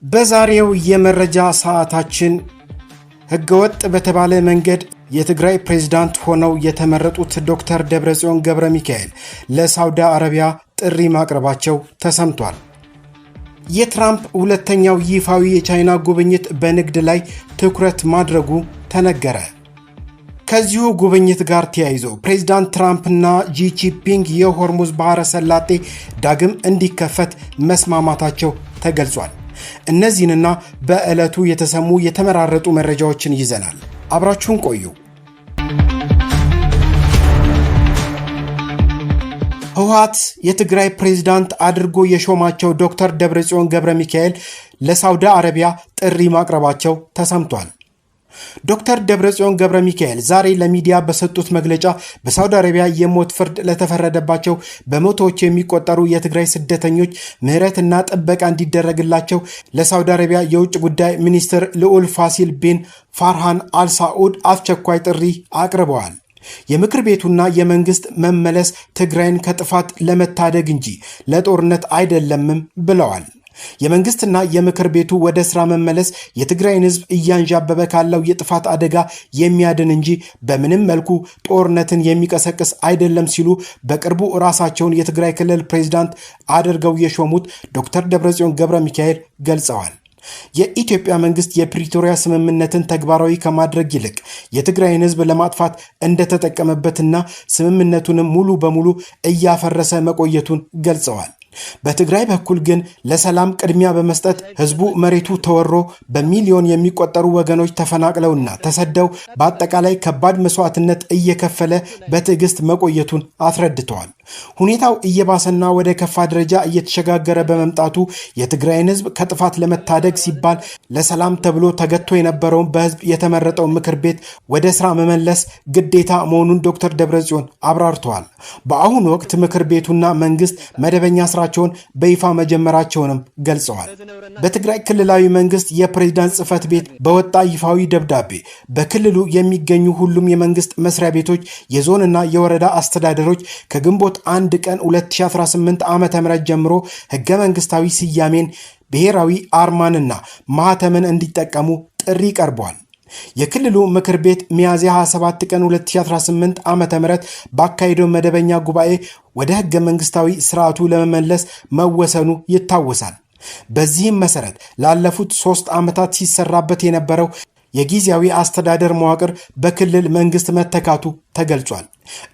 በዛሬው የመረጃ ሰዓታችን ህገወጥ በተባለ መንገድ የትግራይ ፕሬዝዳንት ሆነው የተመረጡት ዶክተር ደብረጽዮን ገብረሚካኤል ለሳውዲ አረቢያ ጥሪ ማቅረባቸው ተሰምቷል። የትራምፕ ሁለተኛው ይፋዊ የቻይና ጉብኝት በንግድ ላይ ትኩረት ማድረጉ ተነገረ። ከዚሁ ጉብኝት ጋር ተያይዞ ፕሬዝዳንት ትራምፕና ጂ ጂንፒንግ የሆርሙዝ ባህረ ሰላጤ ዳግም እንዲከፈት መስማማታቸው ተገልጿል። እነዚህንና በዕለቱ የተሰሙ የተመራረጡ መረጃዎችን ይዘናል። አብራችሁን ቆዩ። ህወሓት የትግራይ ፕሬዝዳንት አድርጎ የሾማቸው ዶክተር ደብረጽዮን ገብረሚካኤል ለሳውዲ አረቢያ ጥሪ ማቅረባቸው ተሰምቷል። ዶክተር ደብረጽዮን ገብረሚካኤል ዛሬ ለሚዲያ በሰጡት መግለጫ በሳውዲ አረቢያ የሞት ፍርድ ለተፈረደባቸው በመቶዎች የሚቆጠሩ የትግራይ ስደተኞች ምህረትና ጥበቃ እንዲደረግላቸው ለሳውዲ አረቢያ የውጭ ጉዳይ ሚኒስትር ልዑል ፋሲል ቢን ፋርሃን አልሳዑድ አስቸኳይ ጥሪ አቅርበዋል። የምክር ቤቱና የመንግስት መመለስ ትግራይን ከጥፋት ለመታደግ እንጂ ለጦርነት አይደለምም ብለዋል። የመንግስትና የምክር ቤቱ ወደ ስራ መመለስ የትግራይን ህዝብ እያንዣበበ ካለው የጥፋት አደጋ የሚያድን እንጂ በምንም መልኩ ጦርነትን የሚቀሰቅስ አይደለም ሲሉ በቅርቡ ራሳቸውን የትግራይ ክልል ፕሬዝዳንት አድርገው የሾሙት ዶክተር ደብረጽዮን ገብረሚካኤል ገልጸዋል። የኢትዮጵያ መንግስት የፕሪቶሪያ ስምምነትን ተግባራዊ ከማድረግ ይልቅ የትግራይን ህዝብ ለማጥፋት እንደተጠቀመበትና ስምምነቱንም ሙሉ በሙሉ እያፈረሰ መቆየቱን ገልጸዋል። በትግራይ በኩል ግን ለሰላም ቅድሚያ በመስጠት ህዝቡ መሬቱ ተወሮ በሚሊዮን የሚቆጠሩ ወገኖች ተፈናቅለውና ተሰደው በአጠቃላይ ከባድ መስዋዕትነት እየከፈለ በትዕግስት መቆየቱን አስረድተዋል። ሁኔታው እየባሰና ወደ ከፋ ደረጃ እየተሸጋገረ በመምጣቱ የትግራይን ህዝብ ከጥፋት ለመታደግ ሲባል ለሰላም ተብሎ ተገቶ የነበረውን በህዝብ የተመረጠው ምክር ቤት ወደ ስራ መመለስ ግዴታ መሆኑን ዶክተር ደብረጽዮን አብራርተዋል። በአሁኑ ወቅት ምክር ቤቱና መንግስት መደበኛ ስራቸውን በይፋ መጀመራቸውንም ገልጸዋል። በትግራይ ክልላዊ መንግስት የፕሬዝዳንት ጽህፈት ቤት በወጣ ይፋዊ ደብዳቤ በክልሉ የሚገኙ ሁሉም የመንግስት መስሪያ ቤቶች፣ የዞንና የወረዳ አስተዳደሮች ከግንቦት 1 ቀን 2018 ዓ.ም ጀምሮ ህገ መንግስታዊ ስያሜን፣ ብሔራዊ አርማንና ማህተምን እንዲጠቀሙ ጥሪ ቀርቧል። የክልሉ ምክር ቤት ሚያዝያ 27 ቀን 2018 ዓ.ም ባካሄደው መደበኛ ጉባኤ ወደ ህገ መንግስታዊ ስርዓቱ ለመመለስ መወሰኑ ይታወሳል። በዚህም መሰረት ላለፉት 3 ዓመታት ሲሰራበት የነበረው የጊዜያዊ አስተዳደር መዋቅር በክልል መንግስት መተካቱ ተገልጿል።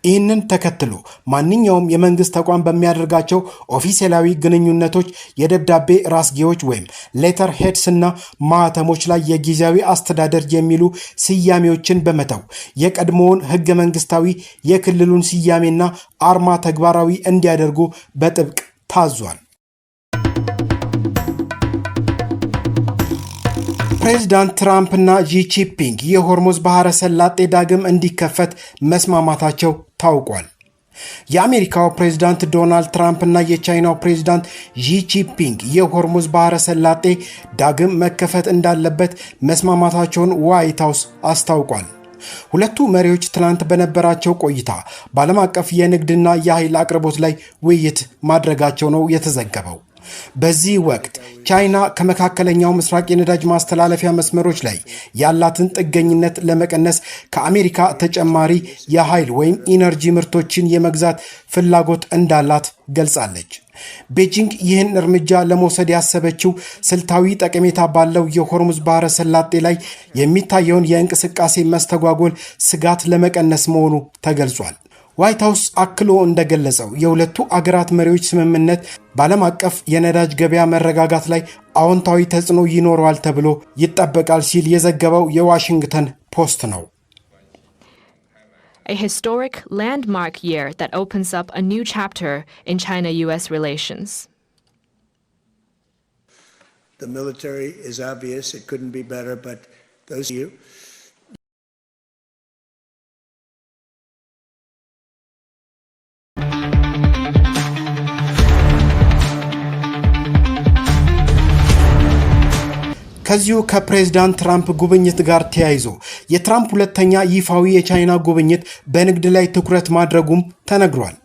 ይህንን ተከትሎ ማንኛውም የመንግስት ተቋም በሚያደርጋቸው ኦፊሴላዊ ግንኙነቶች የደብዳቤ ራስጌዎች ወይም ሌተር ሄድስ እና ማህተሞች ላይ የጊዜያዊ አስተዳደር የሚሉ ስያሜዎችን በመተው የቀድሞውን ህገ መንግስታዊ የክልሉን ስያሜና አርማ ተግባራዊ እንዲያደርጉ በጥብቅ ታዟል። ፕሬዝዳንት ትራምፕና ጂ ጂንፒንግ የሆርሙዝ ባህረ ሰላጤ ዳግም እንዲከፈት መስማማታቸው ታውቋል። የአሜሪካው ፕሬዝዳንት ዶናልድ ትራምፕና የቻይናው ፕሬዝዳንት ጂ ጂንፒንግ የሆርሙዝ ባህረ ሰላጤ ዳግም መከፈት እንዳለበት መስማማታቸውን ዋይት ሃውስ አስታውቋል። ሁለቱ መሪዎች ትላንት በነበራቸው ቆይታ በዓለም አቀፍ የንግድና የኃይል አቅርቦት ላይ ውይይት ማድረጋቸው ነው የተዘገበው። በዚህ ወቅት ቻይና ከመካከለኛው ምስራቅ የነዳጅ ማስተላለፊያ መስመሮች ላይ ያላትን ጥገኝነት ለመቀነስ ከአሜሪካ ተጨማሪ የኃይል ወይም ኢነርጂ ምርቶችን የመግዛት ፍላጎት እንዳላት ገልጻለች። ቤጂንግ ይህን እርምጃ ለመውሰድ ያሰበችው ስልታዊ ጠቀሜታ ባለው የሆርሙዝ ባህረ ሰላጤ ላይ የሚታየውን የእንቅስቃሴ መስተጓጎል ስጋት ለመቀነስ መሆኑ ተገልጿል። ዋይት ሃውስ አክሎ እንደገለጸው የሁለቱ አገራት መሪዎች ስምምነት በዓለም አቀፍ የነዳጅ ገበያ መረጋጋት ላይ አዎንታዊ ተጽዕኖ ይኖረዋል ተብሎ ይጠበቃል ሲል የዘገበው የዋሽንግተን ፖስት ነው። A historic landmark year that opens up a new chapter in China-US relations. The military is obvious, it couldn't be better, but those of you ከዚሁ ከፕሬዝዳንት ትራምፕ ጉብኝት ጋር ተያይዞ የትራምፕ ሁለተኛ ይፋዊ የቻይና ጉብኝት በንግድ ላይ ትኩረት ማድረጉም ተነግሯል።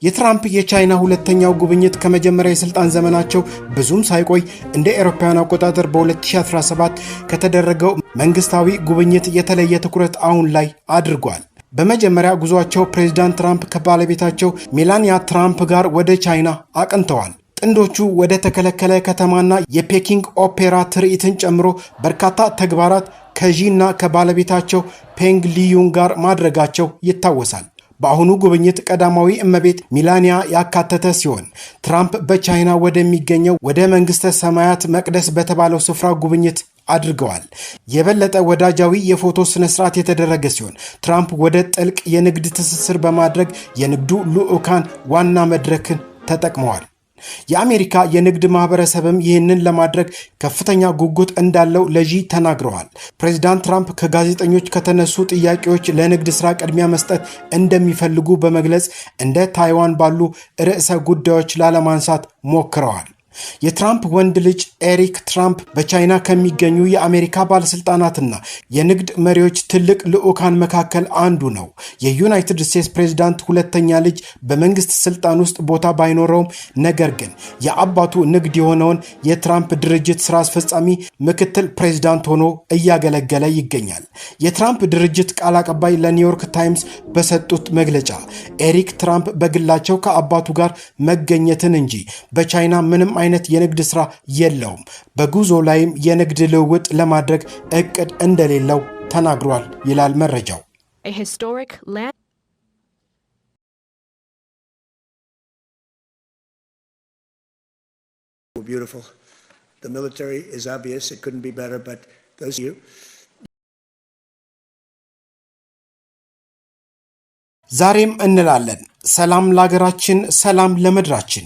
የትራምፕ የቻይና ሁለተኛው ጉብኝት ከመጀመሪያ የስልጣን ዘመናቸው ብዙም ሳይቆይ እንደ አውሮፓውያን አቆጣጠር በ2017 ከተደረገው መንግስታዊ ጉብኝት የተለየ ትኩረት አሁን ላይ አድርጓል። በመጀመሪያ ጉዟቸው ፕሬዝዳንት ትራምፕ ከባለቤታቸው ሜላኒያ ትራምፕ ጋር ወደ ቻይና አቅንተዋል። ጥንዶቹ ወደ ተከለከለ ከተማና የፔኪንግ ኦፔራ ትርኢትን ጨምሮ በርካታ ተግባራት ከዢና ከባለቤታቸው ፔንግ ሊዩን ጋር ማድረጋቸው ይታወሳል። በአሁኑ ጉብኝት ቀዳማዊ እመቤት ሚላኒያ ያካተተ ሲሆን ትራምፕ በቻይና ወደሚገኘው ወደ መንግስተ ሰማያት መቅደስ በተባለው ስፍራ ጉብኝት አድርገዋል። የበለጠ ወዳጃዊ የፎቶ ስነስርዓት የተደረገ ሲሆን ትራምፕ ወደ ጥልቅ የንግድ ትስስር በማድረግ የንግዱ ልዑካን ዋና መድረክን ተጠቅመዋል። የአሜሪካ የንግድ ማህበረሰብም ይህንን ለማድረግ ከፍተኛ ጉጉት እንዳለው ለዢ ተናግረዋል። ፕሬዚዳንት ትራምፕ ከጋዜጠኞች ከተነሱ ጥያቄዎች ለንግድ ስራ ቅድሚያ መስጠት እንደሚፈልጉ በመግለጽ እንደ ታይዋን ባሉ ርዕሰ ጉዳዮች ላለማንሳት ሞክረዋል። የትራምፕ ወንድ ልጅ ኤሪክ ትራምፕ በቻይና ከሚገኙ የአሜሪካ ባለስልጣናትና የንግድ መሪዎች ትልቅ ልዑካን መካከል አንዱ ነው። የዩናይትድ ስቴትስ ፕሬዝዳንት ሁለተኛ ልጅ በመንግስት ስልጣን ውስጥ ቦታ ባይኖረውም ነገር ግን የአባቱ ንግድ የሆነውን የትራምፕ ድርጅት ስራ አስፈጻሚ ምክትል ፕሬዝዳንት ሆኖ እያገለገለ ይገኛል። የትራምፕ ድርጅት ቃል አቀባይ ለኒውዮርክ ታይምስ በሰጡት መግለጫ ኤሪክ ትራምፕ በግላቸው ከአባቱ ጋር መገኘትን እንጂ በቻይና ምንም አይነት የንግድ ስራ የለውም። በጉዞ ላይም የንግድ ልውውጥ ለማድረግ እቅድ እንደሌለው ተናግሯል ይላል መረጃው። A historic land Beautiful. The military is obvious. It couldn't be better, but those of you ዛሬም እንላለን ሰላም ለሀገራችን፣ ሰላም ለምድራችን።